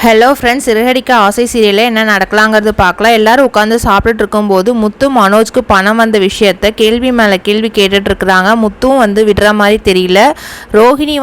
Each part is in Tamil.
ஹலோ ஃப்ரெண்ட்ஸ், சிறுகடிக்க ஆசை சீரியலில் என்ன நடக்கலாங்கிறது பார்க்கலாம். எல்லாரும் உட்காந்து சாப்பிட்டுட்டு இருக்கும்போது முத்து மனோஜ்க்கு பணம் வந்த விஷயத்த கேள்வி மேலே கேள்வி கேட்டுட்டு இருக்கிறாங்க. முத்துவும் விடுற மாதிரி தெரியல. ரோஹிணி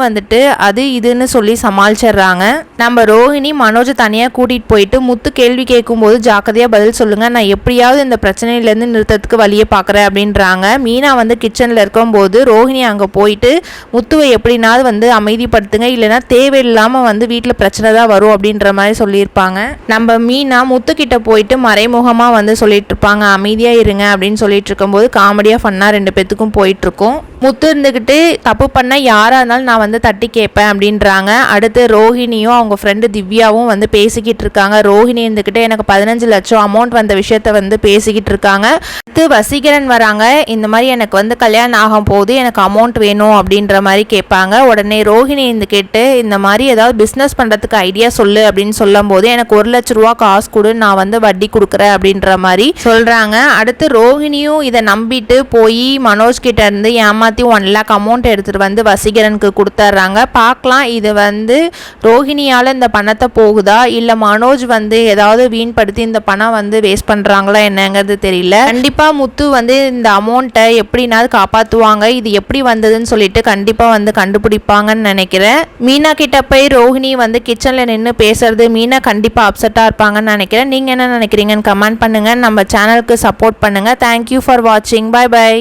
அது இதுன்னு சொல்லி சமாளிச்சிடுறாங்க. நம்ம ரோஹிணி மனோஜை தனியாக கூட்டிகிட்டு போயிட்டு முத்து கேள்வி கேட்கும்போது ஜாக்கிரதையாக பதில் சொல்லுங்கள், நான் எப்படியாவது இந்த பிரச்சனையிலேருந்து நிறுத்தத்துக்கு வழியை பார்க்குறேன் அப்படின்றாங்க. மீனா கிச்சனில் இருக்கும்போது ரோஹிணி அங்கே போயிட்டு முத்துவை எப்படினாவது அமைதிப்படுத்துங்க, இல்லைன்னா தேவையில்லாமல் வீட்டில் பிரச்சனை தான் வரும் அப்படின்ற மாதிரி சொல்லியிருப்பாங்க. நம்ம மீனா முத்துக்கிட்ட போயிட்டு மறைமுகமாக சொல்லிட்டு இருப்பாங்க, அமைதியாக இருங்க அப்படின்னு சொல்லிட்டு இருக்கும்போது காமெடியாக ஃபன்னாக ரெண்டு பேத்துக்கும் போயிட்டு இருக்கும். முத்து இருந்துக்கிட்டு தப்பு பண்ண யாராக இருந்தாலும் நான் தட்டி கேட்பேன் அப்படின்றாங்க. அடுத்து ரோஹிணியும் அவங்க ஃப்ரெண்டு திவ்யாவும் பேசிக்கிட்டு இருக்காங்க. ரோஹிணி இருந்துக்கிட்டு எனக்கு 15 லட்சம் அமௌண்ட் வந்த விஷயத்த பேசிக்கிட்டு இருக்காங்க. அடுத்து வசீகரன் வராங்க. இந்த மாதிரி எனக்கு கல்யாணம் ஆகும் போது எனக்கு அமௌண்ட் வேணும் அப்படின்ற மாதிரி கேட்பாங்க. உடனே ரோஹிணி கேட்டு இந்த மாதிரி ஏதாவது பிஸ்னஸ் பண்ணுறதுக்கு ஐடியா சொல்லு அப்படின்னு சொல்லும் போது எனக்கு 1 லட்ச ரூபா காசு கொடு, நான் வட்டி கொடுக்குறேன் அப்படின்ற மாதிரி சொல்கிறாங்க. அடுத்து ரோஹிணியும் இதை நம்பிட்டு போய் மனோஜ் கிட்ட இருந்து ஏமாற்றி 1 லேக் அமௌண்ட் எடுத்துகிட்டு வசீகரனுக்கு கொடுத்துட்றாங்க. பார்க்கலாம் இது ரோஹிணியால் இந்த பணத்தை போகுதா, இல்லை மனோஜ் ஏதாவது வீண்படுத்தி இந்த பணம் வேஸ்ட் பண்ணுறாங்களா என்னங்கிறது தெரியல. கண்டிப்பாக முத்து இந்த அமௌண்ட்டை எப்படினாவது காப்பாற்றுவாங்க. இது எப்படி வந்ததுன்னு சொல்லிட்டு கண்டிப்பாக கண்டுபிடிப்பாங்கன்னு நினைக்கிறேன். மீனா கிட்ட போய் ரோஹிணி கிச்சனில் நின்று பேசுறது மீனா கண்டிப்பாக அப்செட்டாக இருப்பாங்கன்னு நினைக்கிறேன். நீங்கள் என்ன நினைக்கிறீங்கன்னு கமெண்ட் பண்ணுங்கள். நம்ம சேனலுக்கு சப்போர்ட் பண்ணுங்கள். தேங்க்யூ ஃபார் வாட்சிங். Bye by.